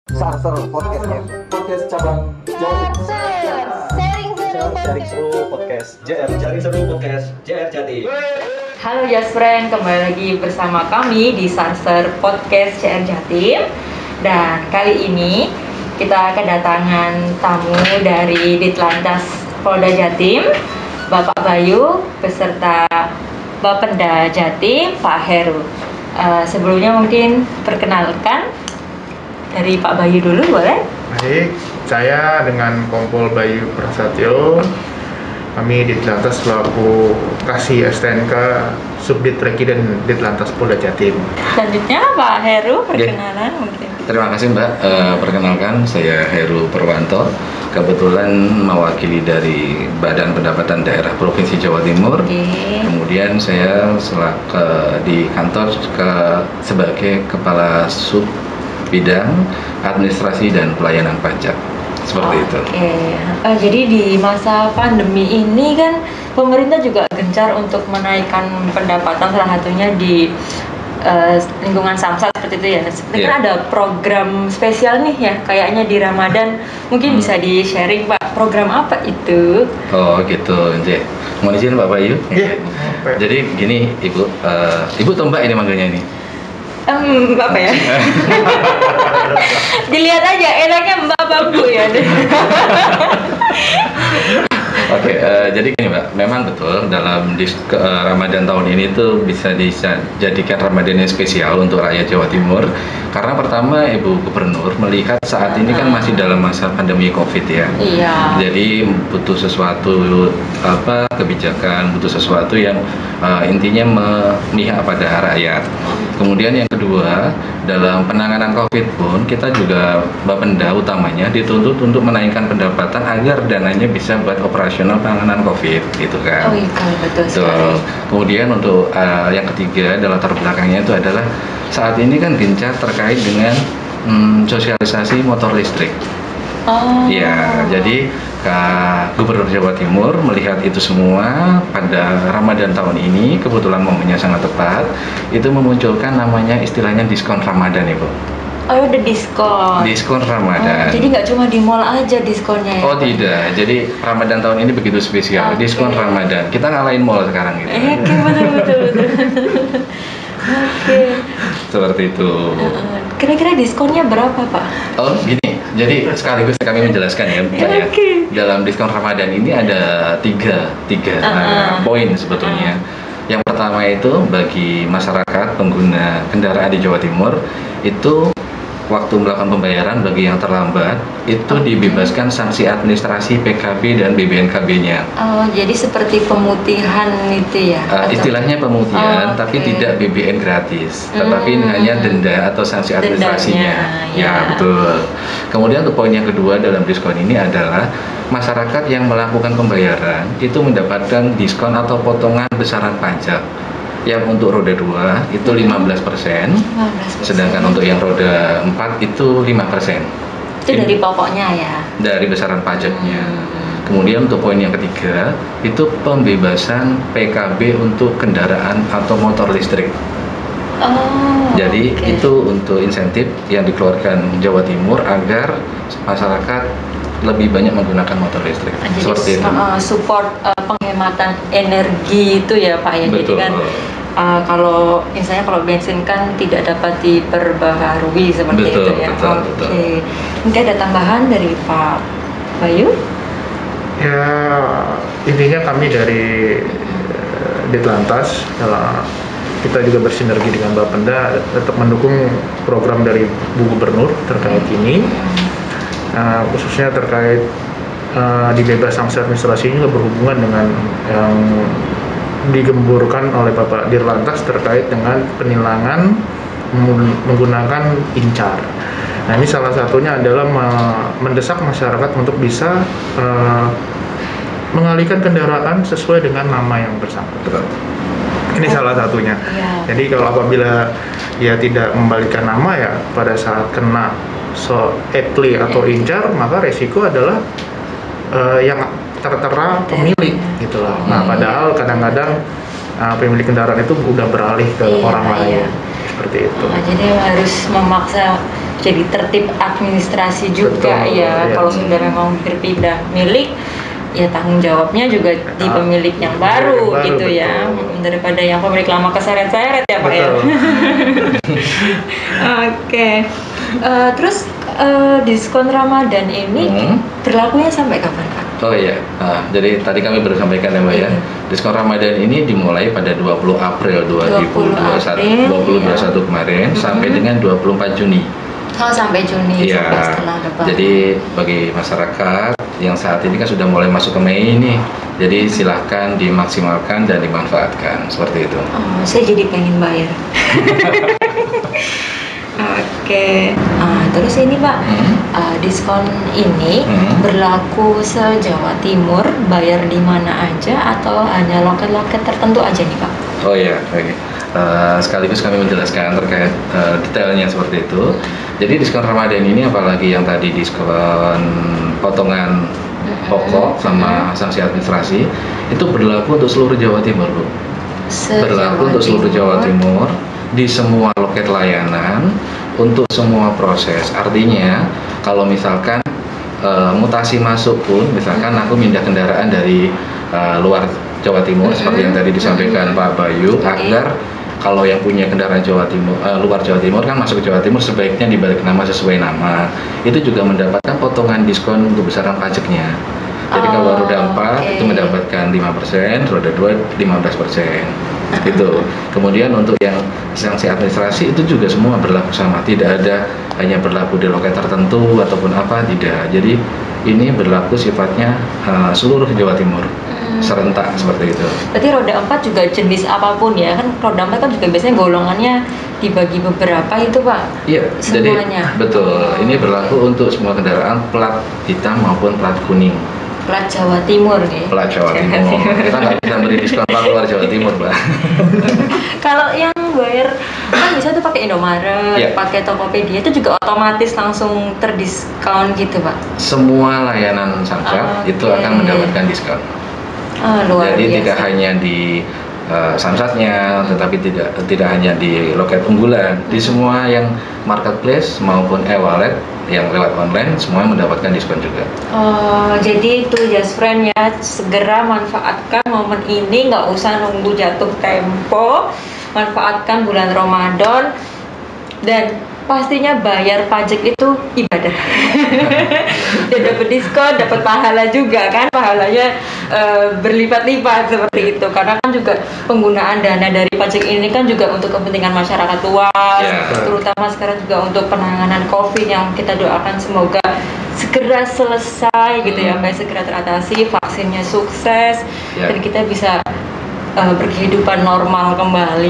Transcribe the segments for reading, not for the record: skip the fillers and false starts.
Sarser podcastnya podcast cabang Jatim. Sharing seru podcast JR Sharing seru podcast JR Jatim. Halo Just Friend, kembali lagi bersama kami di Sarser Podcast CR Jatim. Dan kali ini kita kedatangan tamu dari Ditlantas Polda Jatim, Bapak Bayu beserta Bapenda Jatim, Pak Heru. Sebelumnya mungkin perkenalkan dari Pak Bayu dulu, boleh? Baik, saya dengan Kompol Bayu Prasetyo, kami Ditlantas selaku Kasih STNK Subdit Rekiden Ditlantas Polda Jatim. Selanjutnya Pak Heru, perkenalan mungkin. Terima kasih Mbak, perkenalkan saya Heru Purwanto, kebetulan mewakili dari Badan Pendapatan Daerah Provinsi Jawa Timur. Kemudian saya di kantor sebagai Kepala Sub Bidang Administrasi dan Pelayanan Pajak, seperti itu. Jadi di masa pandemi ini kan pemerintah juga gencar untuk menaikkan pendapatan, salah satunya di lingkungan Samsat seperti itu ya. Seperti kan ada program spesial nih ya, kayaknya di Ramadan. Mungkin bisa di-sharing Pak, program apa itu? Oh gitu, mohon izin Pak Bayu. Jadi gini Ibu, Ibu atau Mbak ini manggilnya ini? Apa ya? Dilihat aja, enaknya Mbak Babu ya. Oke, jadi gini Mbak, memang betul dalam Ramadan tahun ini tuh bisa dijadikan Ramadan yang spesial untuk rakyat Jawa Timur. Karena pertama Ibu Gubernur melihat saat ini kan masih dalam masa pandemi COVID ya. Iya. Jadi butuh sesuatu kebijakan, butuh sesuatu yang intinya memihak pada rakyat. Kemudian yang kedua, dalam penanganan COVID pun kita juga Bapenda utamanya dituntut untuk menaikkan pendapatan agar dananya bisa buat operasional penanganan COVID, gitu kan. Oh iya, betul sekali. Kemudian untuk yang ketiga, dalam latar belakangnya itu adalah saat ini kan gencar terkait dengan sosialisasi motor listrik. Ya, jadi Gubernur Jawa Timur melihat itu semua pada Ramadan tahun ini, kebetulan momennya sangat tepat, itu memunculkan namanya istilahnya diskon Ramadan Ibu. Oh, ada diskon. Diskon Ramadan. Jadi nggak cuma di mall aja diskonnya ya? Oh tidak, jadi Ramadan tahun ini begitu spesial, diskon Ramadan. Kita ngalahin mall sekarang gitu. Betul. Oke. Seperti itu. Kira-kira diskonnya berapa Pak? Oh gini, jadi sekaligus kami menjelaskan ya Mbak ya. Dalam diskon Ramadan ini ada tiga poin sebetulnya. Yang pertama itu bagi masyarakat pengguna kendaraan di Jawa Timur itu waktu melakukan pembayaran bagi yang terlambat itu dibebaskan sanksi administrasi PKB dan BBNKB-nya. Oh, jadi seperti pemutihan itu ya? Istilahnya pemutihan, tapi tidak BBN gratis, tetapi hanya denda atau sanksi administrasinya. Ya betul. Kemudian untuk poin yang kedua dalam diskon ini adalah masyarakat yang melakukan pembayaran itu mendapatkan diskon atau potongan besaran pajak. Yang untuk roda 2 itu 15%, sedangkan untuk yang roda 4 itu 5%. Itu dari pokoknya ya? Dari besaran pajaknya. Kemudian untuk poin yang ketiga, itu pembebasan PKB untuk kendaraan atau motor listrik. Jadi itu untuk insentif yang dikeluarkan Jawa Timur agar masyarakat lebih banyak menggunakan motor listrik. Jadi seperti itu. Support penghematan energi itu ya Pak ya. Betul. Jadi kan kalau misalnya kalau bensin kan tidak dapat diperbaharui seperti itu ya. Oke. Mungkin ada tambahan dari Pak Bayu? Ya, intinya kami dari Ditlantas kita juga bersinergi dengan Bapenda tetap mendukung program dari Bu Gubernur terkait ini. Khususnya terkait dibebas sanksi administrasi ini berhubungan dengan yang digemburkan oleh Bapak Dirlantas terkait dengan penilangan menggunakan incar. Nah ini salah satunya adalah mendesak masyarakat untuk bisa mengalihkan kendaraan sesuai dengan nama yang bersangkutan. Ini salah satunya. Jadi kalau apabila dia tidak membalikan nama ya pada saat kena etli atau incar, maka resiko adalah yang tertera pemilik gitulah. Nah padahal kadang-kadang pemilik kendaraan itu udah beralih ke orang lain seperti itu. Jadi harus memaksa jadi tertib administrasi juga. Betul, ya. ya. Kalau sudah memang berpindah milik, ya tanggung jawabnya juga di pemilik yang baru, gitu ya, betul. daripada yang pemilik lama keseret-seret ya Pak ya. Betul. Oke. Terus diskon Ramadan ini berlakunya sampai kapan Pak? Oh iya, jadi tadi kami baru sampaikan ya Mbak ya, diskon Ramadan ini dimulai pada 20 April 2021 kemarin sampai dengan 24 Juni. Oh, sampai Juni, Iya, sampai setelah Lebaran. jadi bagi masyarakat yang saat ini kan sudah mulai masuk ke Mei ini, jadi silahkan dimaksimalkan dan dimanfaatkan, seperti itu. Oh, saya jadi pengen bayar. Oke. Terus ini Pak, diskon ini berlaku se-Jawa Timur, bayar di mana aja atau hanya loket-loket tertentu aja nih Pak? Oh iya, oke. Sekaligus kami menjelaskan terkait detailnya seperti itu. Jadi diskon Ramadan ini apalagi yang tadi diskon potongan pokok sama sanksi administrasi itu berlaku untuk seluruh Jawa Timur, Bu. Berlaku untuk seluruh Jawa Timur di semua loket layanan untuk semua proses. Artinya kalau misalkan mutasi masuk pun, misalkan aku pindah kendaraan dari luar Jawa Timur seperti yang tadi disampaikan Pak Bayu, agar kalau yang punya kendaraan Jawa Timur, luar Jawa Timur kan masuk ke Jawa Timur sebaiknya dibalik nama sesuai nama. Itu juga mendapatkan potongan diskon untuk besaran pajaknya. Jadi kalau roda 4 itu mendapatkan 5%, roda 2 15%. Gitu. Kemudian untuk yang sanksi administrasi itu juga semua berlaku sama, tidak ada hanya berlaku di loket tertentu ataupun apa, tidak. Jadi ini berlaku sifatnya seluruh Jawa Timur. Serentak seperti itu. Berarti roda 4 juga jenis apapun ya, kan roda 4 kan juga biasanya golongannya dibagi beberapa itu Pak? Iya, semuanya. Jadi betul, ini berlaku untuk semua kendaraan plat hitam maupun plat kuning. Plat Jawa Timur nih. Plat Jawa Timur. Kita nggak bisa beri diskon plat luar Jawa Timur, Mbak. Kalau yang bayar kan bisa tuh pakai Indomaret, pakai Tokopedia itu juga otomatis langsung terdiskon gitu Pak? Semua layanan Samsat itu akan mendapatkan diskon. Luar Jadi biasa. tidak hanya di Samsatnya, tetapi tidak hanya di loket unggulan, di semua yang marketplace maupun e-wallet yang lewat online semua mendapatkan diskon juga. Jadi itu Just Friend ya, segera manfaatkan momen ini, nggak usah nunggu jatuh tempo, manfaatkan bulan Ramadan dan pastinya bayar pajak itu ibadah. Dan dapat diskon, dapat pahala juga kan, pahalanya berlipat-lipat seperti itu. Karena kan juga penggunaan dana dari pajak ini kan juga untuk kepentingan masyarakat luas, terutama sekarang juga untuk penanganan COVID yang kita doakan semoga segera selesai gitu ya, segera teratasi, vaksinnya sukses dan kita bisa berkehidupan normal kembali,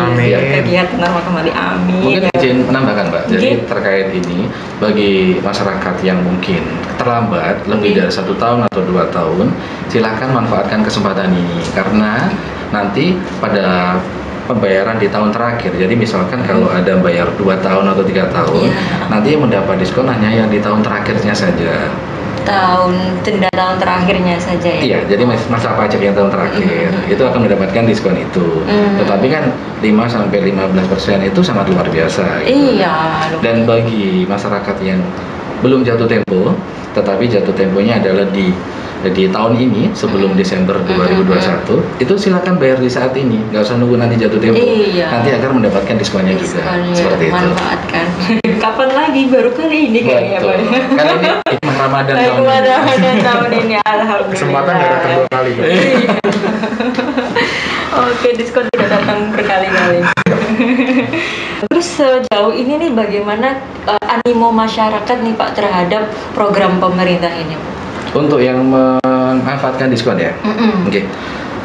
kegiatan normal kembali, amin. Mungkin izin menambahkan Mbak, jadi terkait ini bagi masyarakat yang mungkin terlambat lebih dari 1 tahun atau 2 tahun, silahkan manfaatkan kesempatan ini karena nanti pada pembayaran di tahun terakhir, jadi misalkan kalau ada bayar 2 tahun atau 3 tahun, nanti yang mendapat diskon hanya yang di tahun terakhirnya saja. Denda tahun terakhirnya saja ya? Iya, jadi masa pajak yang tahun terakhir itu akan mendapatkan diskon itu. Tetapi kan 5-15% itu sangat luar biasa gitu. Iya. Dan bagi masyarakat yang belum jatuh tempo, tetapi jatuh temponya adalah di tahun ini sebelum Desember 2021, itu silakan bayar di saat ini, nggak usah nunggu nanti jatuh tempo. Nanti akan mendapatkan diskonnya juga. Seperti itu. Manfaatkan. Kapan lagi? Baru kali ini kayaknya Pak. Kali ini hikmah Ramadan tahun ini. Ramadan tahun ini, alhamdulillah. Kesempatan nggak datang 2 kali. Oke, diskon tidak datang berkali-kali. Terus sejauh ini nih bagaimana animo masyarakat nih Pak terhadap program pemerintah ini? Untuk yang memanfaatkan diskon ya? Oke.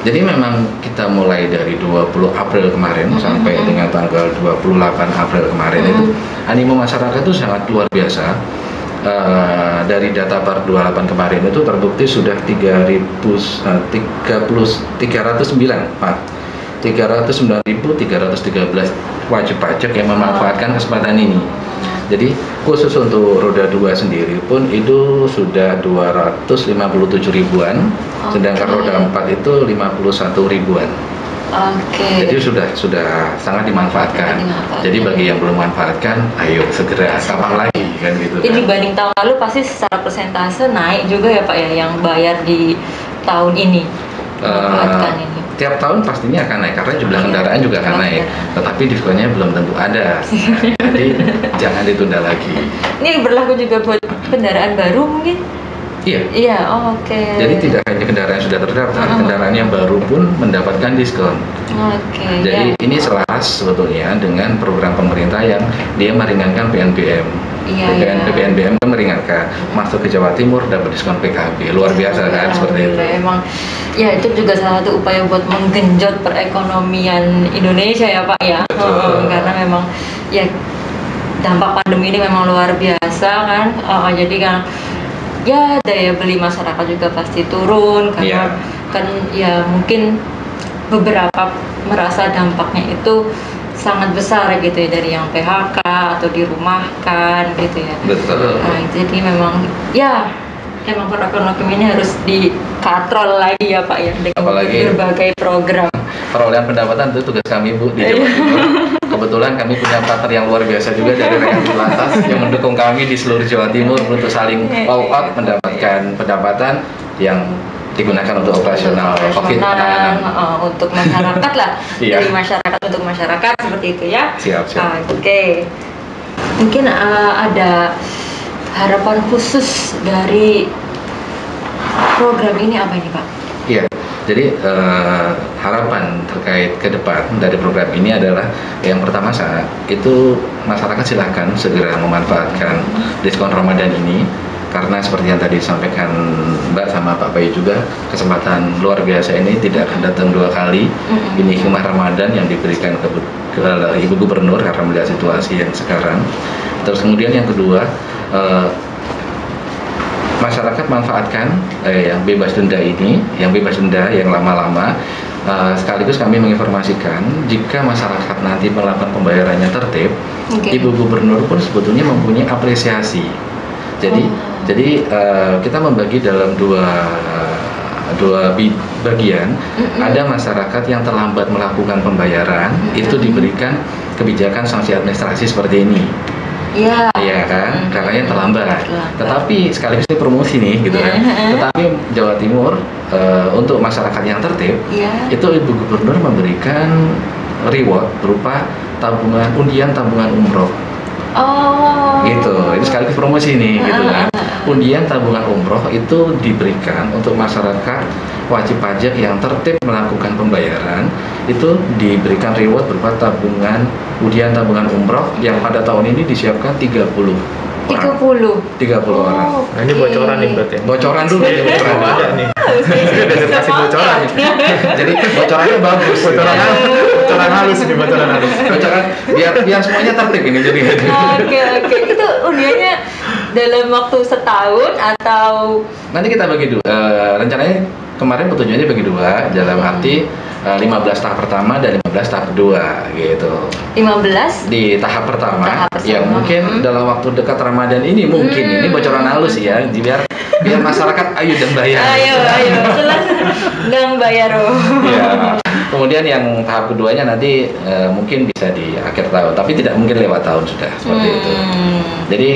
Jadi memang kita mulai dari 20 April kemarin sampai dengan tanggal 28 April kemarin itu animo masyarakat itu sangat luar biasa. Dari data per 28 kemarin itu terbukti sudah 309.313 wajib pajak yang memanfaatkan kesempatan ini. Jadi khusus untuk roda 2 sendiri pun itu sudah 257 ribuan, sedangkan roda 4 itu 51 ribuan. Oke. Jadi sudah sangat dimanfaatkan. Jadi bagi yang belum manfaatkan, ayo segera kapan lagi kan gitu. Ini dibanding tahun lalu pasti secara persentase naik juga ya Pak ya yang bayar di tahun ini. Memanfaatkan ini. Tiap tahun pastinya akan naik karena jumlah kendaraan juga akan naik. Tetapi diskonnya belum tentu ada. Jadi jangan ditunda lagi. Ini berlaku juga buat kendaraan baru mungkin? Iya. Iya, oke. Jadi tidak hanya kendaraan yang sudah terdaftar, kendaraan yang baru pun mendapatkan diskon. Oke. Jadi ini selaras sebetulnya dengan program pemerintah yang dia meringankan PNBM. Iya. PNBM kan meringankan, masuk ke Jawa Timur dapat diskon PKB, luar biasa kan seperti itu. Emang, ya itu juga salah satu upaya buat menggenjot perekonomian Indonesia ya Pak ya. Betul. Karena memang ya dampak pandemi ini memang luar biasa kan. Jadi kan ya daya beli masyarakat juga pasti turun karena kan ya mungkin beberapa merasa dampaknya itu sangat besar gitu ya dari yang PHK atau dirumahkan gitu ya. Betul. Nah, jadi memang ya emang perekonomian ini harus dikatrol lagi ya Pak ya dengan Apalagi berbagai program. Perolehan pendapatan itu tugas kami Bu di Jawa Timur. Kebetulan kami punya partner yang luar biasa juga dari Rekan Lantas yang mendukung kami di seluruh Jawa Timur untuk saling all out mendapatkan pendapatan yang digunakan untuk operasional COVID penanganan. Untuk masyarakat lah. Iya. Dari masyarakat untuk masyarakat seperti itu ya. Siap. Oke. Mungkin ada harapan khusus dari program ini apa ini Pak? Iya. Jadi harapan terkait ke depan dari program ini adalah yang pertama saat itu masyarakat silahkan segera memanfaatkan diskon Ramadan ini karena seperti yang tadi disampaikan Mbak sama Pak Bayu juga kesempatan luar biasa ini tidak akan datang dua kali. Ini hikmah Ramadan yang diberikan ke Ibu Gubernur karena melihat situasi yang sekarang. Terus kemudian yang kedua masyarakat manfaatkan yang bebas denda ini, yang bebas denda yang lama-lama. Sekaligus kami menginformasikan jika masyarakat nanti melakukan pembayarannya tertib, Ibu Gubernur pun sebetulnya mempunyai apresiasi. Jadi kita membagi dalam dua bagian. Ada masyarakat yang terlambat melakukan pembayaran, itu diberikan kebijakan sanksi administrasi seperti ini. Iya kan, karena yang terlambat. Tetapi sekaligus ini promosi nih gitu kan. Tetapi Jawa Timur untuk masyarakat yang tertib, itu Ibu Gubernur memberikan reward berupa undian tabungan umroh. Gitu, itu sekaligus promosi nih gitu kan. Undian tabungan umroh itu diberikan untuk masyarakat wajib pajak yang tertib melakukan pembayaran, itu diberikan reward berupa undian tabungan umroh yang pada tahun ini disiapkan 30 orang. Nah, ini bocoran nih berarti. Bocoran dulu nih, bocoran ada nih. Udah dikasih bocoran. Jadi bocorannya bagus. Bocoran halus nih, bocoran halus. Bocoran biar semuanya tertib ini jadi. Oke. Itu undiannya dalam waktu setahun atau Nanti kita bagi dua. Rencananya kemarin petunjuknya bagi dua dalam arti 15 tahap pertama dan 15 tahap kedua gitu. 15 Di tahap pertama yang mungkin dalam waktu dekat Ramadan ini mungkin ini bocoran halus ya, biar masyarakat ayo dan bayar. Ayo jelas dan bayar. Ya. Kemudian yang tahap keduanya nanti mungkin bisa di akhir tahun, tapi tidak mungkin lewat tahun sudah seperti itu. Jadi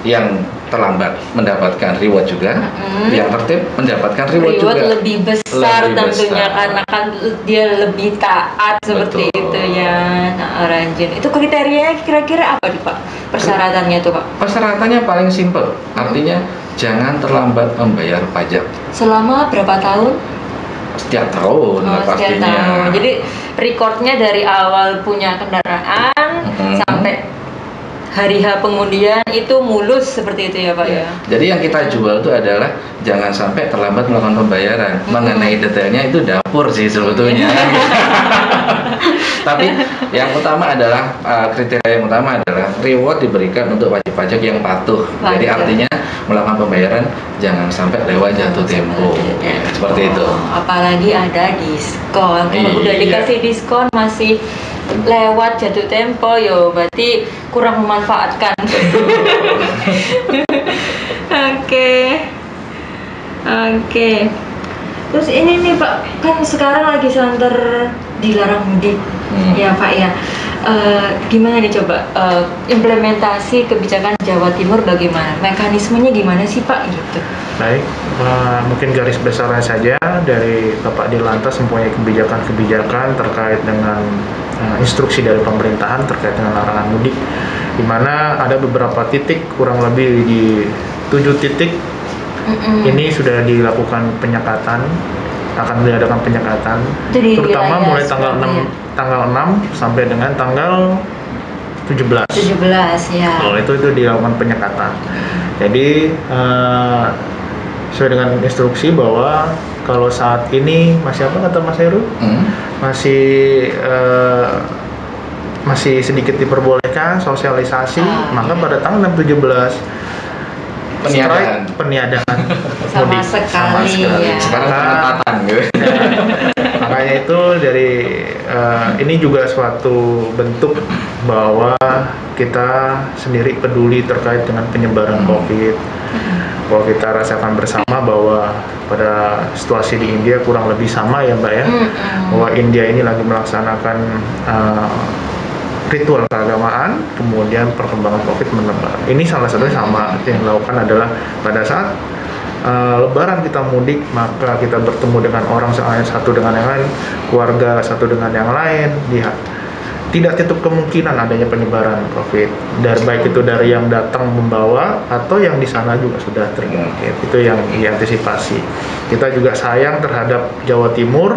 yang terlambat mendapatkan reward juga, yang tertib mendapatkan reward juga. Lebih besar Lebih tentunya besar. karena kan dia lebih taat seperti Betul. itu ya. Nah, Ranjin. Itu kriterianya kira-kira apa nih Pak? Persyaratannya tuh Pak? Persyaratannya paling simpel, artinya jangan terlambat membayar pajak. Selama berapa tahun? Setiap tahun lah Setiap pastinya. tahun. Jadi recordnya dari awal punya kendaraan sampai hari H pengundian itu mulus seperti itu ya Pak ya. Jadi yang kita jual itu adalah jangan sampai terlambat melakukan pembayaran. Mengenai detailnya itu dapur sih sebetulnya. Tapi yang utama adalah kriteria yang utama adalah reward diberikan untuk wajib pajak yang patuh. Jadi artinya melakukan pembayaran jangan sampai lewat jatuh tempo. Ya, seperti itu. Apalagi ada diskon. Kalau udah dikasih diskon masih lewat jatuh tempo, yo berarti kurang memanfaatkan. Oke. Terus ini nih Pak, kan sekarang lagi santer dilarang mudik, ya Pak ya. Gimana nih coba implementasi kebijakan Jawa Timur bagaimana? Mekanismenya gimana sih Pak gitu? Baik, mungkin garis besarnya saja dari Bapak Dirlantas mempunyai kebijakan-kebijakan terkait dengan instruksi dari pemerintahan terkait dengan larangan mudik, di mana ada beberapa titik, kurang lebih di 7 titik ini sudah dilakukan penyekatan, akan diadakan penyekatan, terutama mulai tanggal 6 sampai dengan tanggal 17 ya. Itu dilakukan penyekatan. Jadi sesuai dengan instruksi bahwa kalau saat ini masih apa kata Mas Heru? Masih sedikit diperbolehkan sosialisasi, maka pada tanggal 17 peniadaan sama sekali. Ya. Sekarang pengetatan gitu. Makanya itu dari ini juga suatu bentuk bahwa kita sendiri peduli terkait dengan penyebaran COVID. Bahwa kita rasakan bersama bahwa pada situasi di India kurang lebih sama ya Mbak ya, bahwa India ini lagi melaksanakan ritual keagamaan, kemudian perkembangan COVID menebar. Ini salah satunya sama yang dilakukan adalah pada saat Lebaran kita mudik, maka kita bertemu dengan orang satu dengan yang lain, keluarga satu dengan yang lain. Tidak tutup kemungkinan adanya penyebaran COVID. Dari baik itu dari yang datang membawa atau yang di sana juga sudah terjangkit. Itu yang diantisipasi. Kita juga sayang terhadap Jawa Timur.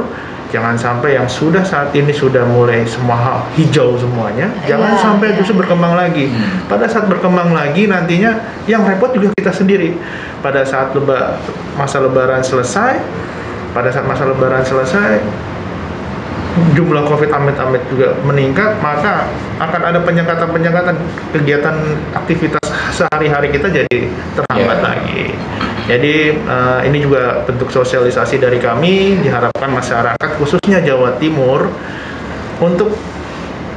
Jangan sampai yang sudah saat ini sudah mulai semua hal hijau semuanya, jangan sampai justru berkembang lagi. Pada saat berkembang lagi nantinya yang repot juga kita sendiri. Pada saat masa Lebaran selesai, jumlah COVID amit-amit juga meningkat, maka akan ada penyekatan kegiatan aktivitas sehari-hari kita jadi terhambat lagi. Jadi ini juga bentuk sosialisasi dari kami, diharapkan masyarakat khususnya Jawa Timur untuk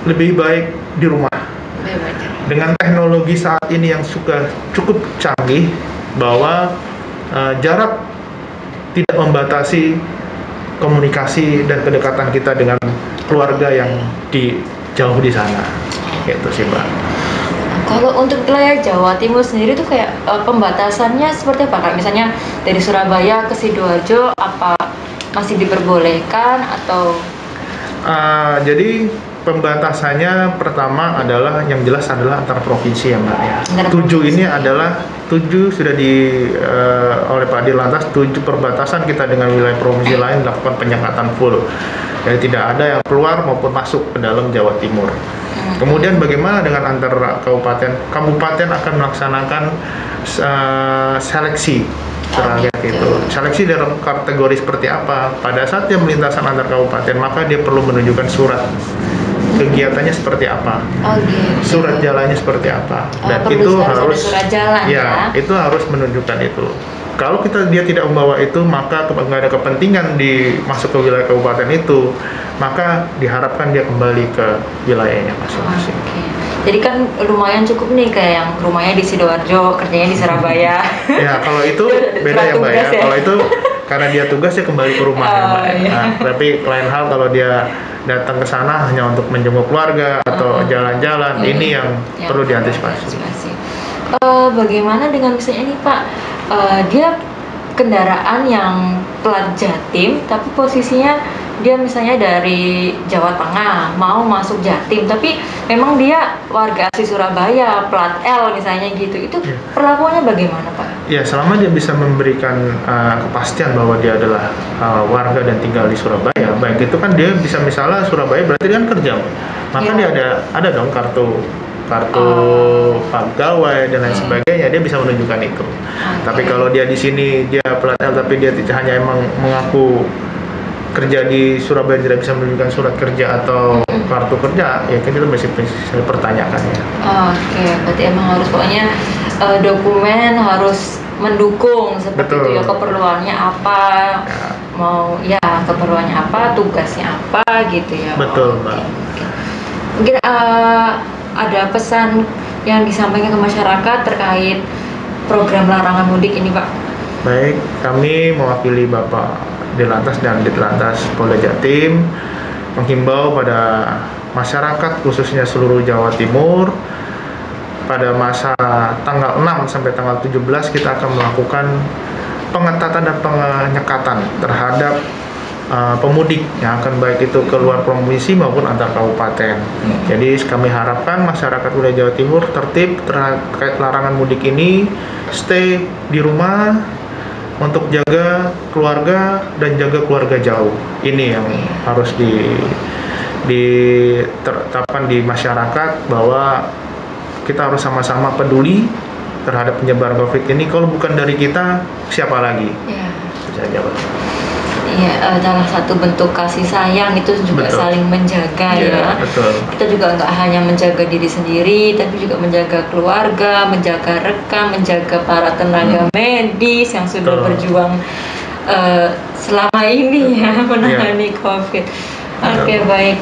lebih baik di rumah. Dengan teknologi saat ini yang sudah cukup canggih, bahwa jarak tidak membatasi komunikasi dan kedekatan kita dengan keluarga yang jauh di sana. Gitu sih Mbak. Kalau untuk wilayah Jawa Timur sendiri tuh kayak pembatasannya seperti apa Kak? Misalnya dari Surabaya ke Sidoarjo apa masih diperbolehkan atau? Jadi pembatasannya pertama adalah yang jelas adalah antar provinsi ya Mbak ya. 7 ini adalah 7 sudah oleh Pak Dirlantas, 7 perbatasan kita dengan wilayah provinsi lain dilakukan penyekatan full. Jadi tidak ada yang keluar maupun masuk ke dalam Jawa Timur. Kemudian bagaimana dengan antar kabupaten? Kabupaten akan melaksanakan seleksi terhadap itu. Seleksi dalam kategori seperti apa? Pada saat dia melintasan antar kabupaten, maka dia perlu menunjukkan surat kegiatannya seperti apa, surat jalannya seperti apa, dan itu harus surat jalan, itu harus menunjukkan itu. Kalau dia tidak membawa itu, maka nggak ada kepentingan masuk ke wilayah kabupaten itu, maka diharapkan dia kembali ke wilayahnya masing-masing. Jadi kan lumayan cukup nih, kayak yang rumahnya di Sidoarjo, kerjanya di Surabaya. Ya kalau itu beda ya Mbak ya. Kalau itu karena dia tugas ya kembali ke rumah ya Mbak. Nah, tapi lain hal kalau dia datang ke sana hanya untuk menjenguk keluarga atau jalan-jalan, ini yang perlu diantisipasi. Bagaimana dengan misalnya ini Pak, dia kendaraan yang plat Jatim tapi posisinya dia misalnya dari Jawa Tengah mau masuk Jatim, tapi memang dia warga asli Surabaya, plat L misalnya gitu, itu perlakuannya bagaimana Pak? Ya selama dia bisa memberikan kepastian bahwa dia adalah warga dan tinggal di Surabaya, baik itu kan dia bisa misalnya Surabaya berarti dia kan kerja, maka dia ada dong kartu pegawai dan lain sebagainya, dia bisa menunjukkan itu. Tapi kalau dia di sini dia plat L tapi dia hanya emang mengaku kerja di Surabaya, tidak bisa menunjukkan surat kerja atau kartu kerja, ya kan itu masih dipertanyakan ya. Berarti emang harus pokoknya dokumen harus mendukung seperti itu ya, keperluannya apa, keperluannya apa, tugasnya apa gitu ya. Betul Mbak. Mungkin ada pesan yang disampaikan ke masyarakat terkait program larangan mudik ini Pak? Baik, kami mewakili Bapak Dirlantas dan Ditlantas Polda Jatim menghimbau pada masyarakat khususnya seluruh Jawa Timur pada masa tanggal 6 sampai tanggal 17 kita akan melakukan pengetatan dan penyekatan terhadap pemudik yang akan baik itu keluar provinsi maupun antar kabupaten. Jadi kami harapkan masyarakat wilayah Jawa Timur tertib terkait larangan mudik ini, stay di rumah untuk jaga keluarga dan jaga keluarga jauh. Ini yang harus ditetapkan di masyarakat bahwa kita harus sama-sama peduli terhadap penyebaran COVID ini. Kalau bukan dari kita, siapa lagi? Ya. Bisa jawab. Iya, salah satu bentuk kasih sayang itu juga Betul. saling menjaga ya. Betul. Kita juga nggak hanya menjaga diri sendiri, tapi juga menjaga keluarga, menjaga rekan, menjaga para tenaga medis yang sudah Betul. berjuang selama ini ya menangani COVID. Oke, baik.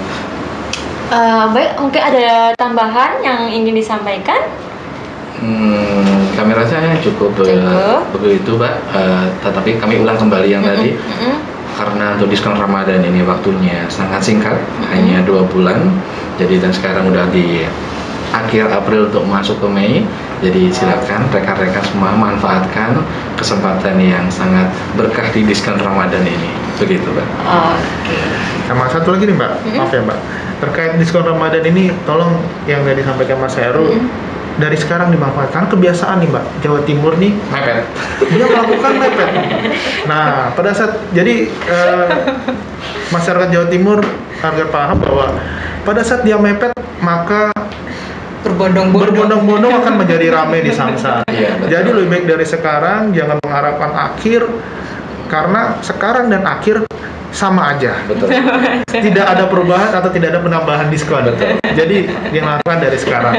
Baik, mungkin ada tambahan yang ingin disampaikan? Kami rasa cukup begitu, Mbak. Tetapi kami ulang kembali yang tadi. Karena untuk diskon Ramadan ini waktunya sangat singkat, hanya 2 bulan. Jadi dan sekarang udah di akhir April untuk masuk ke Mei. Jadi silakan rekan-rekan semua manfaatkan kesempatan yang sangat berkah di diskon Ramadan ini. Begitu, Mbak. Oke. Sama satu lagi nih, Mbak. Maaf ya, Mbak. Terkait diskon Ramadan ini, tolong yang tadi disampaikan Mas Heru, dari sekarang dimanfaatkan. Kebiasaan nih, Mbak, Jawa Timur nih Mepet. dia melakukan mepet. Nah, pada saat jadi masyarakat Jawa Timur agar paham bahwa pada saat dia mepet maka berbondong-bondong akan menjadi ramai di Samsat. Iya, betul. Jadi lebih baik dari sekarang, jangan mengharapkan akhir, karena sekarang dan akhir sama aja. Betul. Tidak ada perubahan atau tidak ada penambahan diskon. Betul. Jadi dilakukan dari sekarang.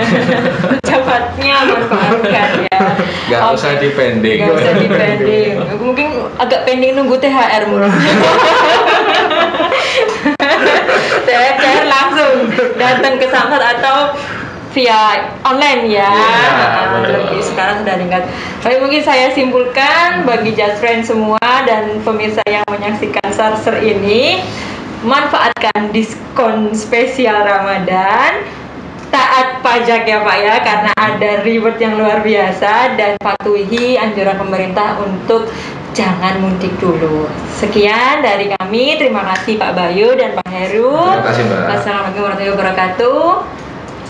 Cepatnya manfaatkan ya. Gak usah dipending. Gak usah dipending. Mungkin agak pending nunggu THR mungkin. THR langsung datang ke Samsat atau via online ya. Lebih sekarang sudah tingkat. Tapi mungkin saya simpulkan bagi Just Friend semua dan pemirsa yang menyaksikan Sarser ini, manfaatkan diskon spesial Ramadan, taat pajak ya Pak ya, karena ada reward yang luar biasa, dan patuhi anjuran pemerintah untuk jangan mudik dulu. Sekian dari kami, terima kasih Pak Bayu dan Pak Heru. Terima kasih, Mbak. Wassalamualaikum warahmatullahi wabarakatuh.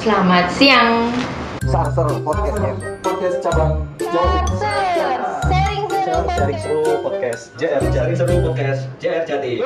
Selamat siang. Sarser podcast ya. Podcast cabang Jawa Timur. Jaring seru podcast JR Jaring seru podcast JR Jatim.